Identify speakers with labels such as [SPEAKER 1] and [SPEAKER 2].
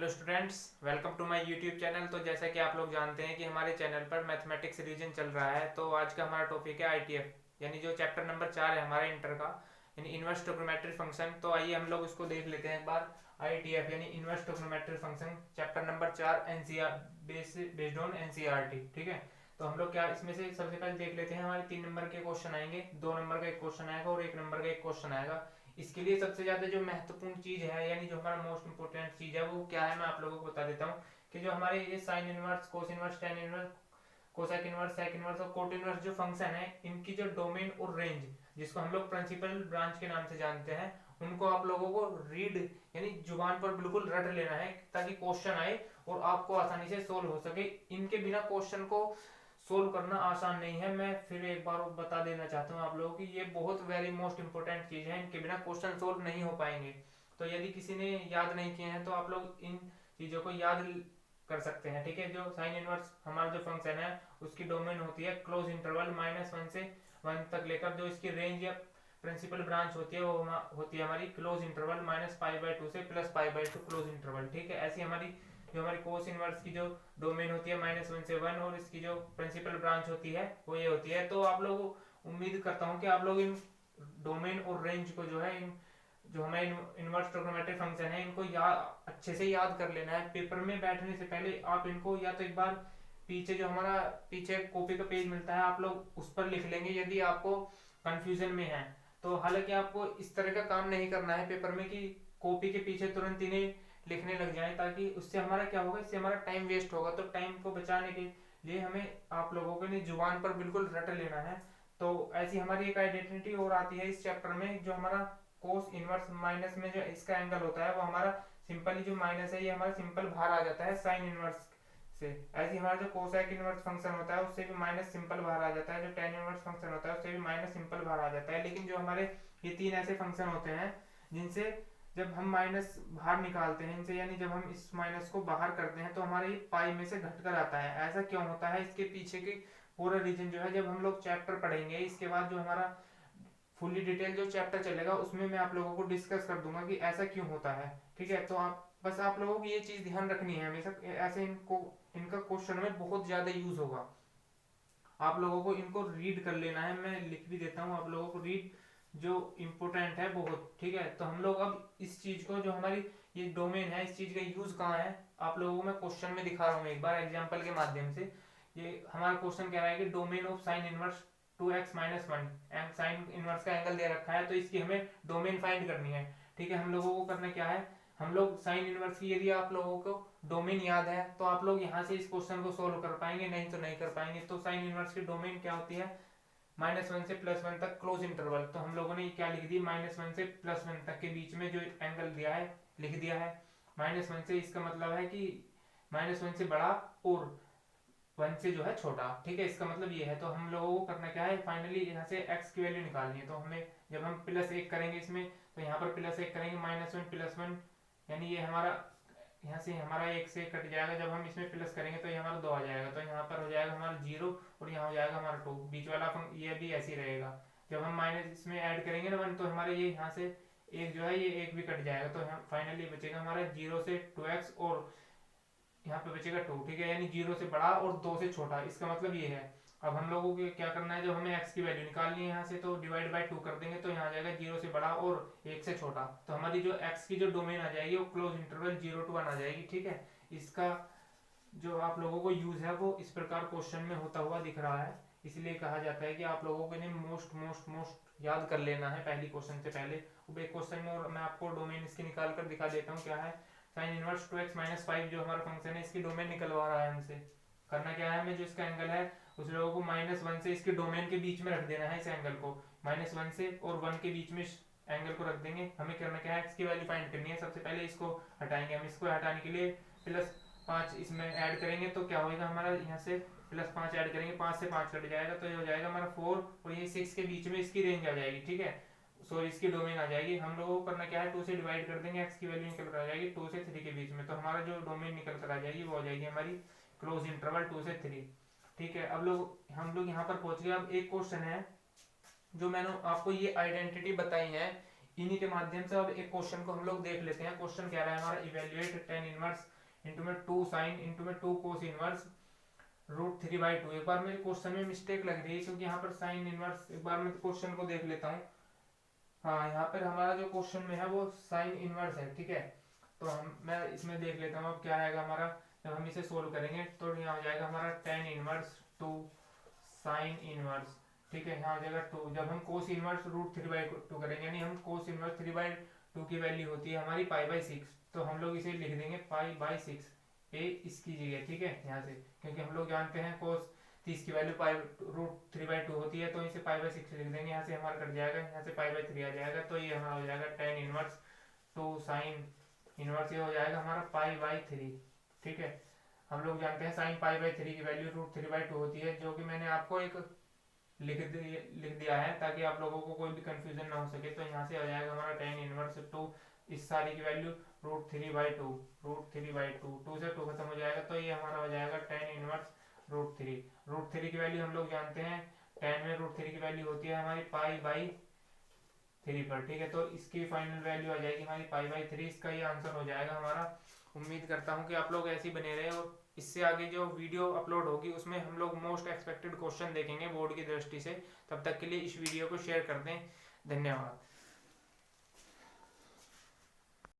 [SPEAKER 1] Hello students, welcome to my YouTube channel. तो जैसा कि आप लोग जानते हैं कि हमारे चैनल पर मैथमेटिक्स रीजन चल रहा है। तो आज का हमारा टॉपिक है आईटीएफ, यानी जो चैप्टर नंबर 4 है हमारे इंटर का, यानी इनवर्स ट्रिग्नोमेट्री फंक्शन। तो आइए हम लोग इसको देख लेते हैं एक बार। आईटीएफ यानी inverse trigonometry function, chapter number 4, NCR based on NCERT. ठीक है, तो हम लोग क्या इसमें से सबसे पहले देख लेते हैं। हमारे 3 नंबर के क्वेश्चन आएंगे, 2 नंबर का एक क्वेश्चन आएगा और 1 नंबर का एक क्वेश्चन आएगा। इसके लिए सबसे ज्यादा जो महत्वपूर्ण चीज है, यानी जो हमारा मोस्ट इंपोर्टेंट चीज है, वो क्या है, मैं आप लोगों को बता देता हूँ कि जो हमारे ये sine inverse, cos inverse, tan inverse, cosec inverse, sec inverse और कोट इनवर्स जो फंक्शन है, इनकी जो डोमेन और रेंज, जिसको हम लोग प्रिंसिपल ब्रांच के नाम से जानते हैं, उनको आप लोगों को रीड यानी जुबान पर बिल्कुल रट लेना है, ताकि क्वेश्चन आए और आपको आसानी से सोल्व हो सके। इनके बिना क्वेश्चन को सोल्व करना आसान नहीं है। मैं फिर एक बार बता देना चाहता हूँ आप लोगों की, ये बहुत वेरी मोस्ट इंपोर्टेंट चीज है, इनके बिना क्वेश्चन सोल्व नहीं हो पाएंगे। तो यदि किसी ने याद नहीं किए हैं तो आप लोग इन चीजों को याद कर सकते हैं। ठीक है, जो साइन इनवर्स हमारा जो फंक्शन है, उसकी डोमेन होती है क्लोज इंटरवल -1 से 1 तक लेकर, जो इसकी रेंज या प्रिंसिपल ब्रांच होती है वो होती है हमारी क्लोज इंटरवल -π/2 से +π/2 क्लोज इंटरवल। ठीक है, ऐसी हमारी जो हमारी कोस इनवर्स की जो डोमेन होती है -1 से 1, और इसकी जो प्रिंसिपल ब्रांच होती है वो ये होती है। तो आप लोग उम्मीद करता हूँ कि आप लोग इन डोमेन और रेंज को जो है, इन जो हमारे इनवर्स ट्रिग्नोमेट्रिक फंक्शन है, इनको याद अच्छे से याद कर लेना है। पेपर में बैठने से पहले आप इनको या तो एक बार पीछे जो हमारा पीछे कॉपी का पेज मिलता है, आप लोग उस पर लिख लेंगे यदि आपको कंफ्यूजन में है तो। हालांकि आपको इस तरह का काम नहीं करना है पेपर में कि कॉपी के पीछे तुरंत इन्हें लिखने लग जाए, ताकि उससे हमारा क्या होगा, इससे हमारा टाइम वेस्ट होगा। तो टाइम को बचाने के लिए हमें आप लोगों को जुबान पर बिल्कुल रट लेना है। तो ऐसी हमारी एक आइडेंटिटी और आती है इस चैप्टर में, जो हमारा कोस इनवर्स माइनस में जो इसका एंगल होता है, वो हमारा सिंपली जो माइनस है, ये हमारा सिंपल बाहर आ जाता है साइन इनवर्स से। ऐसे हमारा जो कोसेक इनवर्स फंक्शन होता है, उससे भी माइनस सिंपल बाहर आ जाता है। जो टेन इनवर्स फंक्शन होता है, उससे भी माइनस सिंपल बाहर आ जाता है। लेकिन जो हमारे ये 3 ऐसे फंक्शन होते हैं जिनसे जब हम माइनस बाहर निकालते हैं इनसे, यानी जब हम इस माइनस को बाहर करते हैं, तो हमारे ये पाई में से घटकर आता है। ऐसा क्यों होता है, इसके पीछे की पूरा रीजन जो है, जब हम लोग चैप्टर पढ़ेंगे इसके बाद, जो हमारा फुल्ली डिटेल जो चैप्टर चलेगा, उसमें मैं आप लोगों को डिस्कस कर दूंगा कि ऐसा क्यों होता है। ठीक है, तो आप लोगों को ये चीज ध्यान रखनी है हमेशा, ऐसे इनका क्वेश्चन में बहुत ज्यादा यूज होगा। आप लोगों को इनको रीड कर लेना है, मैं लिख भी देता हूँ आप लोगों को, रीड जो इम्पोर्टेंट है बहुत। ठीक है, तो हम लोग अब इस चीज को, जो हमारी ये डोमेन है, इस चीज का यूज कहाँ है, आप लोगों को मैं क्वेश्चन में दिखा रहा हूँ एक बार एग्जांपल के माध्यम से। ये हमारा क्वेश्चन कह रहा है कि domain of sine inverse 2x-1, sine inverse का एंगल दे रखा है, तो इसकी हमें डोमेन फाइंड करनी है। ठीक है, हम लोगों को करना क्या है, हम लोग साइन इनवर्स की यदि आप लोगों को डोमेन याद है तो आप लोग यहाँ से इस क्वेश्चन को सोल्व कर पाएंगे, नहीं तो नहीं कर पाएंगे। तो साइन इनवर्स की डोमेन क्या होती है, -1 से +1 तक क्लोज इंटरवल। तो हम लोगों ने क्या लिख दी, -1 से +1 तक के बीच में जो एंगल दिया है लिख दिया है। -1 से इसका मतलब है कि -1 से बड़ा और 1 से जो है छोटा। ठीक है, इसका मतलब ये है। तो हम लोगों को करना क्या है, फाइनली यहाँ से x की वैल्यू निकालनी है। तो हमें जब हम +1 करेंगे इसमें, तो यहाँ पर +1 करेंगे, -1 +1, यानी ये हमारा यहाँ से हमारा 1 से कट जाएगा। जब हम इसमें प्लस करेंगे तो ये हमारा 2 आ जाएगा, तो यहाँ पर हो जाएगा हमारा 0 और यहाँ हो जाएगा हमारा 2। बीच वाला ये भी ऐसे ही रहेगा। जब हम माइनस इसमें ऐड करेंगे ना 1, तो हमारे ये यहाँ से एक जो है ये एक भी कट जाएगा। तो फाइनली बचेगा हमारा 0 से 2x और यहाँ पे बचेगा 2। ठीक है, यानी 0 से बड़ा और 2 से छोटा, इसका मतलब ये है। अब हम लोगों को क्या करना है, जब हमें x की वैल्यू निकालनी है यहाँ से, तो डिवाइड बाय 2 कर देंगे, तो यहाँ आ जाएगा 0 से बड़ा और 1 से छोटा। तो हमारी जो x की जो डोमेन आ जाएगी वो क्लोज इंटरवल 0 to 1 आ जाएगी। ठीक है, इसका जो आप लोगों को यूज है वो इस प्रकार क्वेश्चन में होता हुआ दिख रहा है। इसलिए कहा जाता है कि आप लोगों को इन्हें मोस्ट मोस्ट मोस्ट याद कर लेना है पहली क्वेश्चन से पहले। अब एक क्वेश्चन में और मैं आपको डोमेन इसकी निकाल कर दिखा देता हूँ क्या है। साइन इनवर्स 2x-5 जो हमारा फंक्शन है, इसकी डोमेन निकलवा रहा है हमसे। करना क्या है, हमें जो इसका एंगल है उस लोगों को -1 से इसके डोमेन के बीच में रख देना है। इस एंगल को -1 से और 1 के बीच में एंगल को रख देंगे। हमें करना क्या है, x की वैल्यू फाइंड करनी है। सबसे पहले इसको हटाएंगे हम। इसको हटाने के लिए +5 इसमें ऐड करेंगे, तो क्या होगा हमारा, यहाँ से +5 ऐड करेंगे, 5 से 5 कट जाएगा, तो ये हो जाएगा हमारा 4 और ये 6 के बीच में इसकी रेंज आ जाएगी। ठीक है, सो इसकी डोमेन आ जाएगी। हम लोगों को करना क्या है, 2 से डिवाइड कर देंगे, x की वैल्यू निकल कर आ जाएगी 2 से 3 के बीच में। तो हमारा जो डोमेन निकल कर आ जाएगी वो हो जाएगी हमारी क्लोज इंटरवल 2 से 3। ठीक है, अब हम लोग यहाँ पर पहुंच गए। अब एक क्वेश्चन है जो मैंने आपको ये आइडेंटिटी बताई है, इन्हीं के माध्यम से अब एक क्वेश्चन को हम लोग देख लेते हैं। क्वेश्चन कह रहा है हमारा, इवेल्युएट टेन इनवर्स इंटू में 2 साइन इंटू में 2 कोस इनवर्स √3/2। एक बार मेरे क्वेश्चन में मिस्टेक लग रही है क्योंकि यहाँ पर साइन इनवर्स, एक बार मैं क्वेश्चन को देख लेता हूँ। हाँ, यहाँ पर हमारा जो क्वेश्चन में है वो साइन इनवर्स है, ठीक है। तो मैं इसमें देख लेता हूँ अब क्या आएगा हमारा। जब हम इसे सोल्व करेंगे तो यहाँ हो जाएगा हमारा टेन इनवर्स 2 साइन इनवर्स, ठीक है। यहाँ हो जाएगा 2। जब हम कोस इनवर्स √3/2 करेंगे, यानी हम कोस इनवर्स 3/2 की वैल्यू होती है हमारी π/6, तो हम लोग इसे लिख देंगे π/6 ए इसकी जगह, ठीक है। यहाँ से क्योंकि हम लोग जानते हैं कोस 30 की वैल्यू √3/2 होती है, तो इसे π/6 लिख देंगे। यहाँ से हमारा कट जाएगा, यहाँ से π/3 आ जाएगा, तो ये हमारा हो जाएगा टेन इनवर्स 2 साइन इनवर्स, ये हो जाएगा हमारा π/3, ठीक है। हम लोग जानते हैं साइन π/3 की वैल्यू √3/2 होती है, जो कि मैंने आपको एक लिख दिया है ताकि आप लोगों को कोई भी कंफ्यूजन ना हो सके। तो यहाँ से आ जाएगा हमारा टेन इनवर्स 2, इस सारी की वैल्यू √3/2, √3/2, 2 से 2 खत्म हो जाएगा, तो ये हमारा हो जाएगा टेन इनवर्स √3। √3 की वैल्यू हम लोग जानते हैं, टेन में √3 की वैल्यू होती है हमारी π/3 पर, ठीक है। तो इसकी फाइनल वैल्यू आ जाएगी हमारी π/3, इसका ये आंसर हो जाएगा हमारा। उम्मीद करता हूँ कि आप लोग ऐसे ही बने रहे, और इससे आगे जो वीडियो अपलोड होगी उसमें हम लोग मोस्ट एक्सपेक्टेड क्वेश्चन देखेंगे बोर्ड की दृष्टि से। तब तक के लिए इस वीडियो को शेयर कर दें। धन्यवाद।